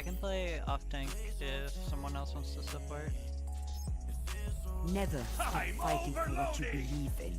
I can play off tank if someone else wants to support. Never stop fighting for what you believe in.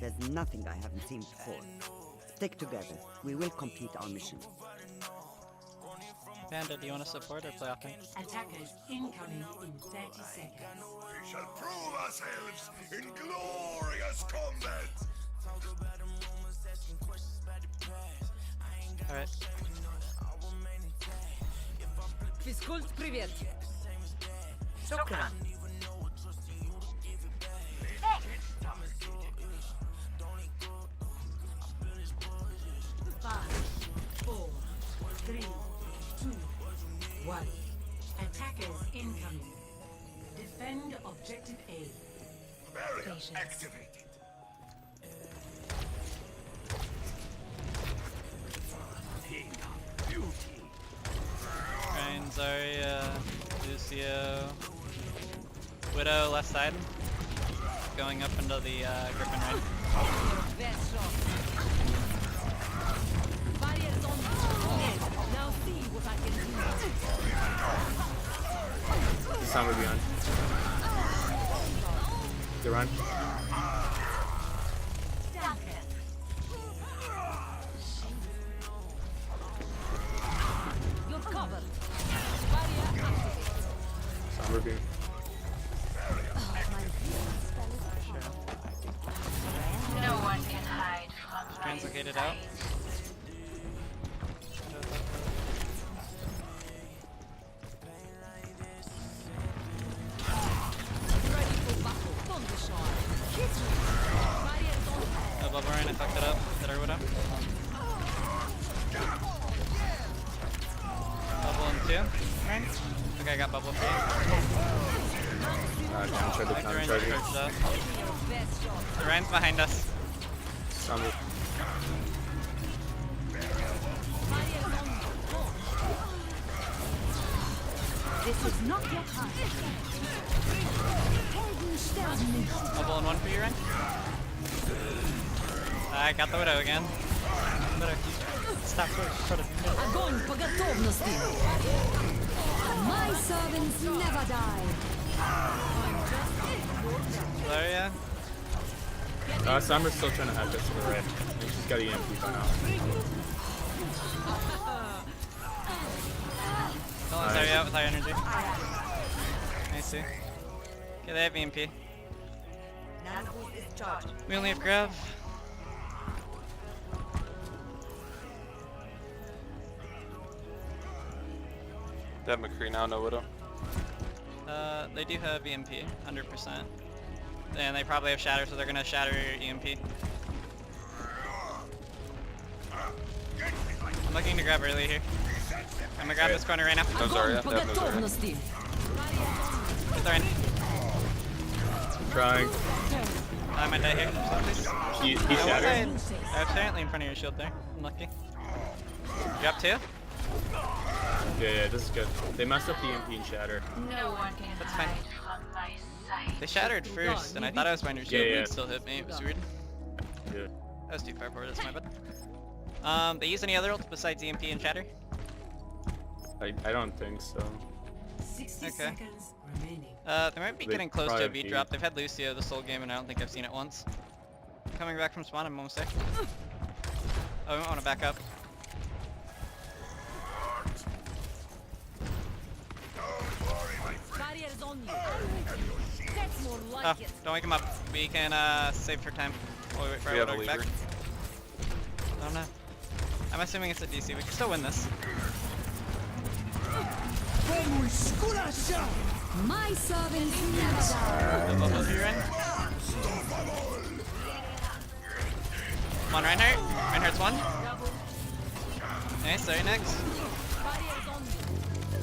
There's nothing I haven't seen before. Stick together. We will complete our mission. Panda, do you want to support or play off tank? Attackers incoming in 30 seconds. We shall prove ourselves in glorious combat! Alright. Физкульт, привет! Шокран! 5, 4, 3, 2, 1. Attackers incoming. Defend objective A. Barrier activated. Ryan, Zarya, Lucio, Widow left side, going up into the Griffin right. Now see what I can do. Somewhere beyond. They run. You're covered. Somewhere beyond. No one can hide from my Translocated out. No bubble rain, I fucked it up. Did I Widow? Bubble in 2. Rain? Okay, I got bubble 3. Counter the The counter Rein's charging. charged up. The Rein's behind us. Somewhere. This is not your time. Bubble in 1 for you, Rein. I got the Widow again. Better stop sort of. Огонь по готовности! My servants never die. Zarya. Summer's still trying to hack us to the right. And she's got EMP by now. Don't let Zarya out with high energy. Nice too. Okay, they have EMP. We only have Grav. They have McCree now, no Widow. They do have EMP, 100%. And they probably have Shatter, so they're gonna shatter your EMP. I'm looking to grab early here. I'm gonna grab this corner right now. No Zarya, they have no Zarya. Get the Rein. Trying. I might die here. Please. He Oh, shattered. apparently in front of your shield there. Unlucky. Drop 2? Yeah, this is good. They messed up the EMP and shatter. No one can That's fine. hide from my sight. They shattered first, and I thought I was behind your shield, Yeah, but yeah. it still hit me. It was weird. Yeah. That was too far forward, that's my bad. They use any other ults besides EMP and Shatter? I don't think so. 60 Okay. seconds remaining. They might be They getting close to a probably beat drop. They've had Lucio this whole game, and I don't think I've seen it once. Coming back from spawn, I'm almost there. Oh, I might want to back up. Barriers on you. That's more like Oh, don't wake him up. We can save for time while we wait for We our have a Widow back. lever. Oh no. I'm assuming it's a DC. We can still win this. My servants never die. The bubble here, Rein. Come on, Reinhardt. Reinhardt's 1. Nice, Zarya next.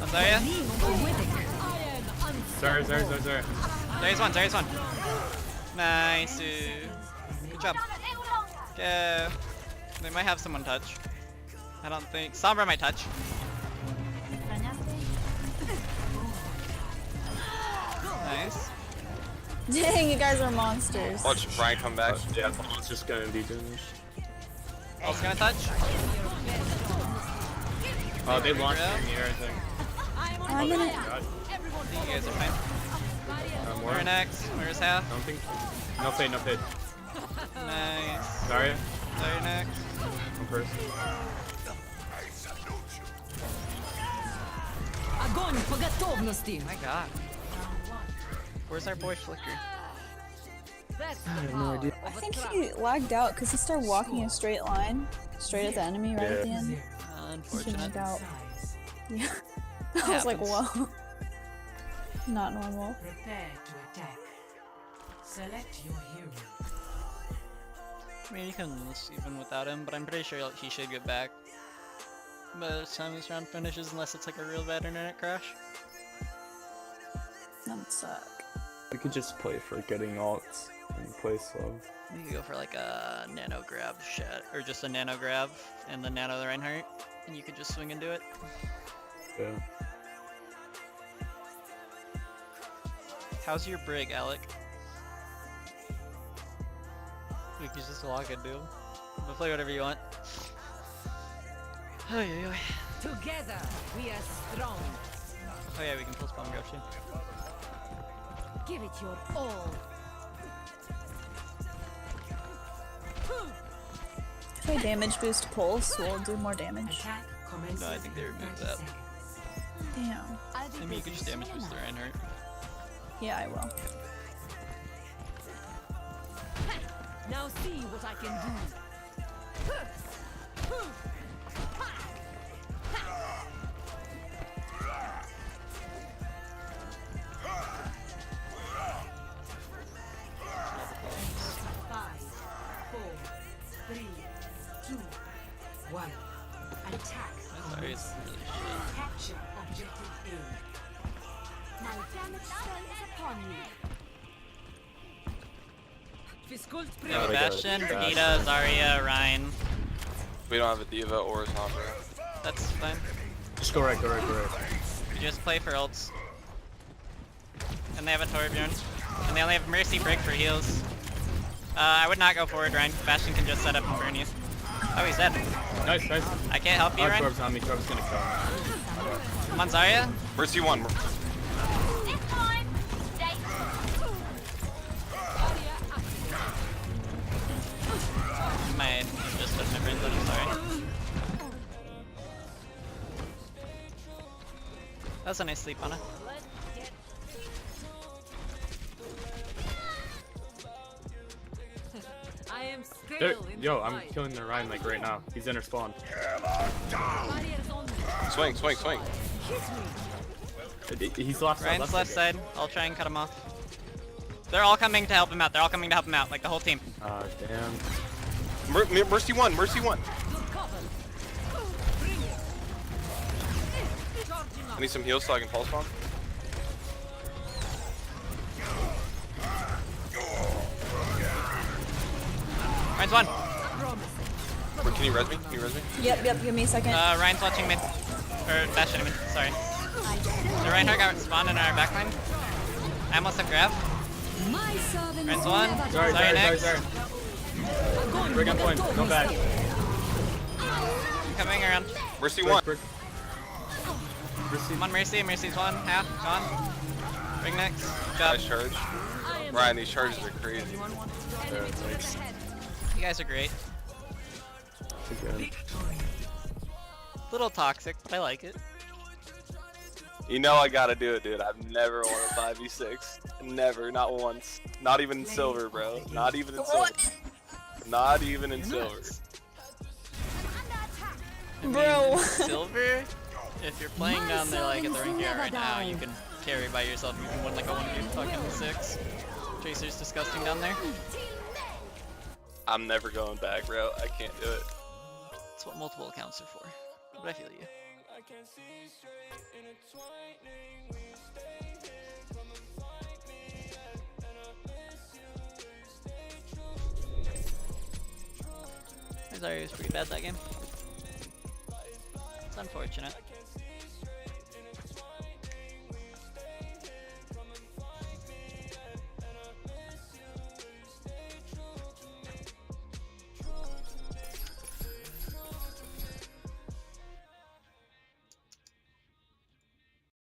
Oh, Zarya. Sorry. Zarya's 1, Zarya's 1. Nice. Good job. Go. They might have someone touch. I don't think. Sombra might touch. Nice. Dang, you guys are monsters. Watch Brian come back. Yeah, it's just gonna be finished. Ult's gonna touch. Oh, they Bro. launched in the air, I think. I'm in it. God. Everyone I think you guys are fine. More? We're next. Where's half? Don't think. No fade, no fade. Nice. Zarya, Sorry, next. one first. Огонь по готовности. My god. Where's our boy Flicker? That's I have no idea. I think he lagged out because he started walking in a straight line, straight at the enemy right at the end. He Unfortunate. lagged out. size. Yeah. I was like, Happens. whoa. Not normal. Prepare to attack. Select your hero. I mean, you can lose even without him, but I'm pretty sure he should get back. By the time this round finishes, unless it's like a real bad internet crash. That would suck. We could just play for getting ults and play slow. You could go for like a nano grab shot, or just a nano grab and the nano the Reinhardt, and you could just swing and do it. Yeah. How's your brig, Alec? We could just walk and do him. We'll play whatever you want. Oh yeah, Together we are strong. oh yeah, we can pull spawn grab too. Give it your all. If I damage boost pulse, we'll do more damage. Attack commences. No, I think they removed in 30 that. seconds. Damn. I mean, you could just damage boost the Reinhardt. Yeah, I will. Now see what I can do. Five, 4, 3, 2, 1. Attack. Sorry, it's really shit. Capture objective A. My damage spell is upon you. Fiskult Yeah, I got it. Bastion, Brigitte, Zarya, Ryan. We don't have a diva or a Sombra. That's fine. Just go right, go right, go right. You just play for ults. And they have a Torbjorn. And they only have Mercy Brig for heals. I would not go forward, Ryan. Bastion can just set up and burn you. Oh, he's dead. Nice, nice. I can't help you, Oh, Ryan. Torb's on me. Torb's gonna kill me. Come on, Zarya. Mercy one. This time, stay My just took my brain, I'm sorry. That was a nice sleep, Anna. I am still There, in yo, the I'm fight. killing the Ryan like right now. He's in her spawn. Barriers on me. Swing, swing, swing. He's lost Ryan's left side. I'll try and cut him off. They're all coming to help him out. They're all coming to help him out, like the whole team. Ah, damn. Mercy one, Mercy one. Good cover. Bring it. Charging I up. need some heals so I can pulse bomb. Ryan's one. Or can you res me? Can you res me? Yep, give me a second. Ryan's watching mid. Or Bastion, I mean. Sorry. The Reinhardt got spawned in our backline. I almost have grab. My servants Ryan's one. Sorry, Sorry, sorry, next. sorry. Bring up point. Go back. I'm coming around. Mercy one. Come on, Mercy. Mercy's one. Half. Gone. Bring next. Good job. Nice charge. Ryan, these charges are crazy. You guys are great. Again. Little toxic, but I like it. You know I gotta do it, dude. I've never won a 5v6. Never, not once. Not even in silver, bro. Not even in silver. Not even in silver. Bro. Silver, if you're playing down there like at the rank you're at right now, you can carry by yourself. You can win like a 1v fucking 6. Tracer's disgusting down there. I'm never going back, bro. I can't do it. That's what multiple accounts are for. But I feel you. Zarya was pretty bad that game. It's unfortunate.